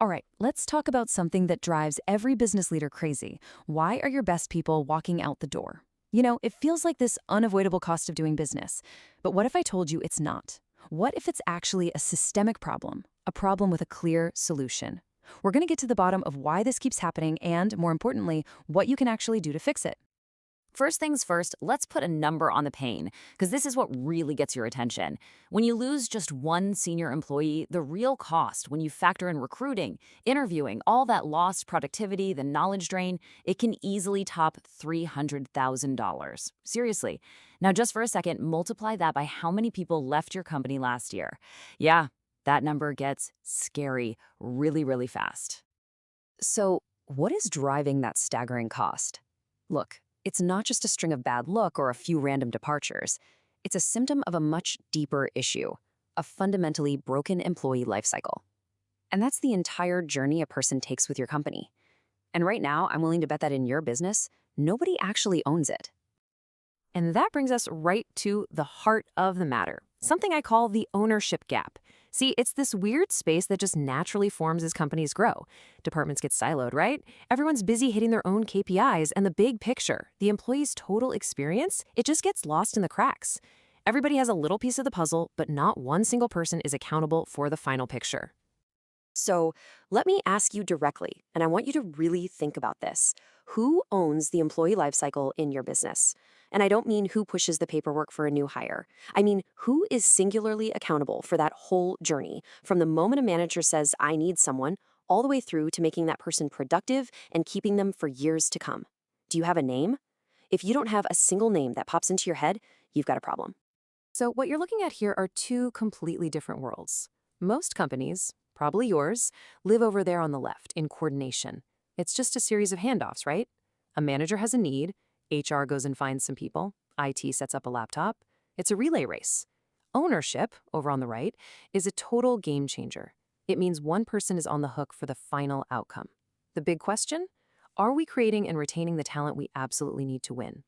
All right, let's talk about something that drives every business leader crazy. Why are your best people walking out the door? It feels like this unavoidable cost of doing business. But what if I told you it's not? What if it's actually a systemic problem, a problem with a clear solution? We're going to get to the bottom of why this keeps happening and, more importantly, what you can actually do to fix it. First things first, let's put a number on the pain, because this is what really gets your attention. When you lose just one senior employee, the real cost, when you factor in recruiting, interviewing, all that lost productivity, the knowledge drain, it can easily top $300,000. Seriously. Now, just for a second, multiply that by how many people left your company last year. Yeah, that number gets scary really, really fast. So, what is driving that staggering cost? Look, it's not just a string of bad luck or a few random departures. It's a symptom of a much deeper issue, a fundamentally broken employee lifecycle. And that's the entire journey a person takes with your company. And right now, I'm willing to bet that in your business, nobody actually owns it. And that brings us right to the heart of the matter, something I call the ownership gap. See, it's this weird space that just naturally forms as companies grow. Departments get siloed, right? Everyone's busy hitting their own KPIs, and the big picture, the employee's total experience, it just gets lost in the cracks. Everybody has a little piece of the puzzle, but not one single person is accountable for the final picture. So let me ask you directly, and I want you to really think about this. Who owns the employee lifecycle in your business? And I don't mean who pushes the paperwork for a new hire. I mean, who is singularly accountable for that whole journey, from the moment a manager says, I need someone, all the way through to making that person productive and keeping them for years to come? Do you have a name? If you don't have a single name that pops into your head, you've got a problem. So what you're looking at here are two completely different worlds. Most companies, probably yours, live over there on the left in coordination. It's just a series of handoffs, right? A manager has a need, HR goes and finds some people, IT sets up a laptop. It's a relay race. Ownership, over on the right, is a total game changer. It means one person is on the hook for the final outcome. The big question? Are we creating and retaining the talent we absolutely need to win?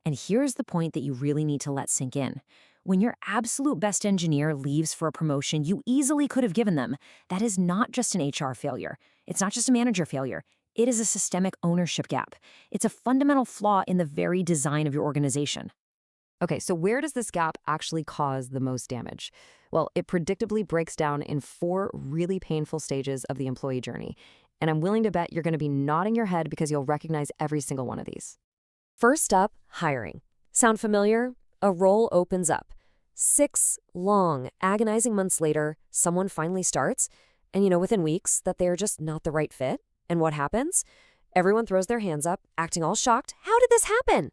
And here's the point that you really need to let sink in. When your absolute best engineer leaves for a promotion you easily could have given them, that is not just an HR failure. It's not just a manager failure. It is a systemic ownership gap. It's a fundamental flaw in the very design of your organization. Okay, so where does this gap actually cause the most damage? Well, it predictably breaks down in 4 really painful stages of the employee journey. And I'm willing to bet you're going to be nodding your head because you'll recognize every single one of these. First up, hiring. Sound familiar? A role opens up. 6 long, agonizing months later, someone finally starts, and within weeks, that they're just not the right fit. And what happens? Everyone throws their hands up, acting all shocked. How did this happen?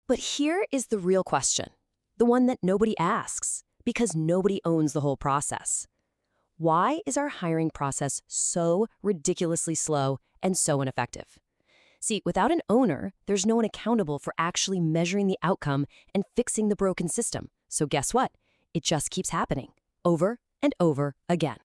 But here is the real question, the one that nobody asks, because nobody owns the whole process. Why is our hiring process so ridiculously slow and so ineffective? See, without an owner, there's no one accountable for actually measuring the outcome and fixing the broken system. So guess what? It just keeps happening, over and over again.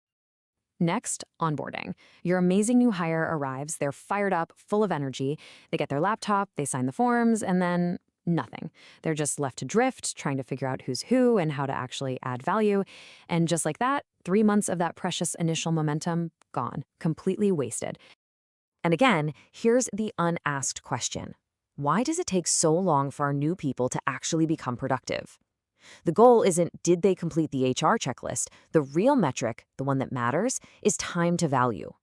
Next, onboarding. Your amazing new hire arrives, they're fired up, full of energy, they get their laptop, they sign the forms, and then nothing. They're just left to drift, trying to figure out who's who and how to actually add value. And just like that, 3 months of that precious initial momentum, gone, completely wasted. And again, here's the unasked question. Why does it take so long for our new people to actually become productive? The goal isn't did they complete the HR checklist. The real metric, the one that matters, is time to value.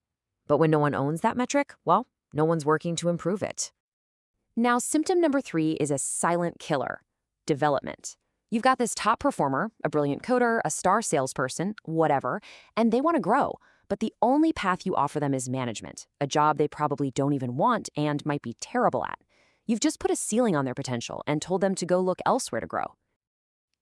But when no one owns that metric, well, no one's working to improve it. Now, symptom number 3 is a silent killer: development. You've got this top performer, a brilliant coder, a star salesperson, whatever, and they want to grow. But the only path you offer them is management, a job they probably don't even want and might be terrible at. You've just put a ceiling on their potential and told them to go look elsewhere to grow.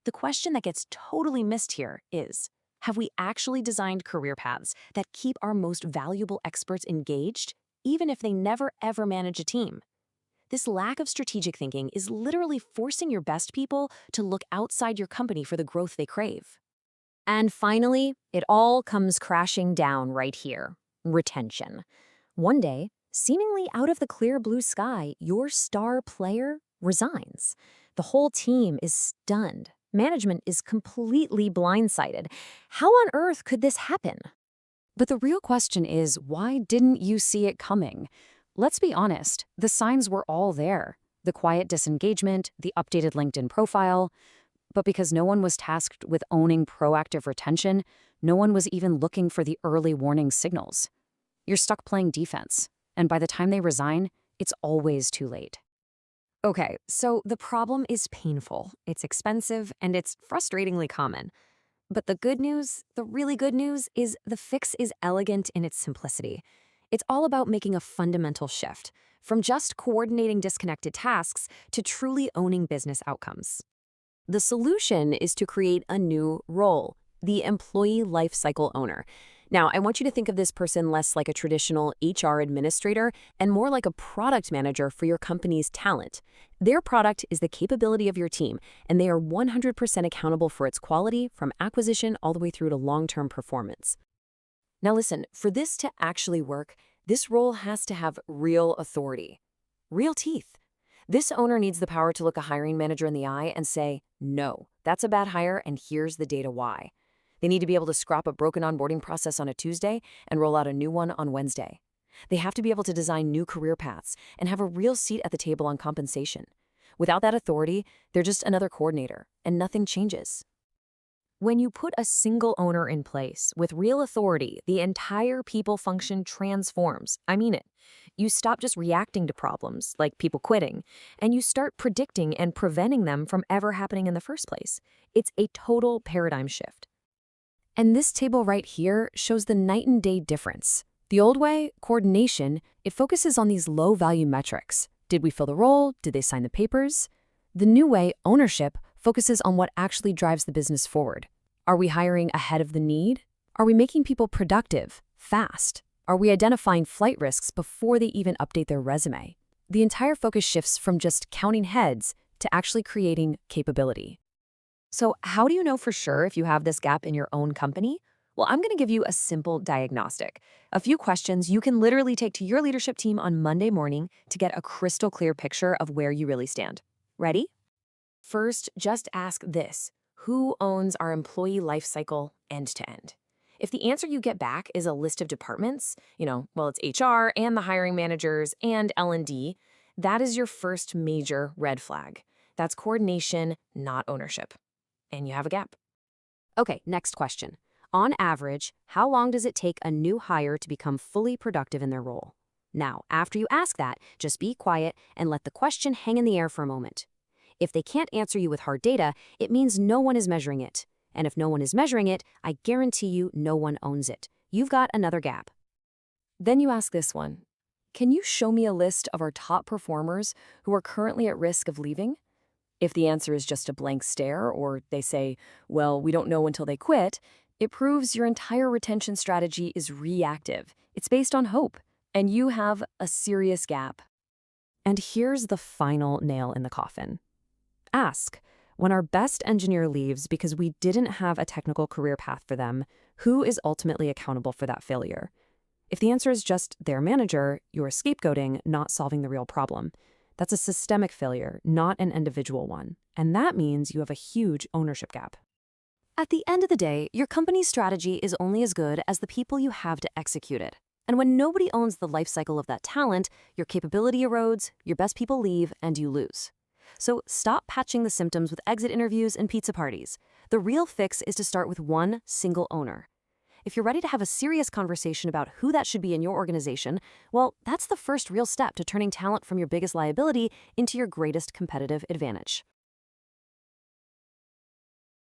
The question that gets totally missed here is, have we actually designed career paths that keep our most valuable experts engaged, even if they never ever manage a team? This lack of strategic thinking is literally forcing your best people to look outside your company for the growth they crave. And finally, it all comes crashing down right here: retention. One day, seemingly out of the clear blue sky, your star player resigns. The whole team is stunned. Management is completely blindsided. How on earth could this happen? But the real question is, why didn't you see it coming? Let's be honest, the signs were all there. The quiet disengagement, the updated LinkedIn profile. But because no one was tasked with owning proactive retention, no one was even looking for the early warning signals. You're stuck playing defense, and by the time they resign, it's always too late. Okay, so the problem is painful, it's expensive, and it's frustratingly common. But the good news, the really good news, is the fix is elegant in its simplicity. It's all about making a fundamental shift, from just coordinating disconnected tasks to truly owning business outcomes. The solution is to create a new role, the employee lifecycle owner. Now, I want you to think of this person less like a traditional HR administrator and more like a product manager for your company's talent. Their product is the capability of your team, and they are 100% accountable for its quality from acquisition all the way through to long-term performance. Now listen, for this to actually work, this role has to have real authority, real teeth. This owner needs the power to look a hiring manager in the eye and say, no, that's a bad hire, and here's the data why. They need to be able to scrap a broken onboarding process on a Tuesday and roll out a new one on Wednesday. They have to be able to design new career paths and have a real seat at the table on compensation. Without that authority, they're just another coordinator, and nothing changes. When you put a single owner in place with real authority, the entire people function transforms. I mean it. You stop just reacting to problems, like people quitting, and you start predicting and preventing them from ever happening in the first place. It's a total paradigm shift. And this table right here shows the night and day difference. The old way, coordination, it focuses on these low-value metrics. Did we fill the role? Did they sign the papers? The new way, ownership, focuses on what actually drives the business forward. Are we hiring ahead of the need? Are we making people productive, fast? Are we identifying flight risks before they even update their resume? The entire focus shifts from just counting heads to actually creating capability. So how do you know for sure if you have this gap in your own company? Well, I'm going to give you a simple diagnostic. A few questions you can literally take to your leadership team on Monday morning to get a crystal clear picture of where you really stand. Ready? First, just ask this: who owns our employee lifecycle end to end? If the answer you get back is a list of departments, it's HR and the hiring managers and L&D, that is your first major red flag. That's coordination, not ownership. And you have a gap. Okay, next question. On average, how long does it take a new hire to become fully productive in their role? Now, after you ask that, just be quiet and let the question hang in the air for a moment. If they can't answer you with hard data, it means no one is measuring it. And if no one is measuring it, I guarantee you no one owns it. You've got another gap. Then you ask this one: can you show me a list of our top performers who are currently at risk of leaving? If the answer is just a blank stare, or they say, well, we don't know until they quit, it proves your entire retention strategy is reactive. It's based on hope, and you have a serious gap. And here's the final nail in the coffin. Ask, when our best engineer leaves because we didn't have a technical career path for them, who is ultimately accountable for that failure? If the answer is just their manager, you're scapegoating, not solving the real problem. That's a systemic failure, not an individual one. And that means you have a huge ownership gap. At the end of the day, your company's strategy is only as good as the people you have to execute it. And when nobody owns the life cycle of that talent, your capability erodes, your best people leave, and you lose. So stop patching the symptoms with exit interviews and pizza parties. The real fix is to start with one single owner. If you're ready to have a serious conversation about who that should be in your organization, well, that's the first real step to turning talent from your biggest liability into your greatest competitive advantage.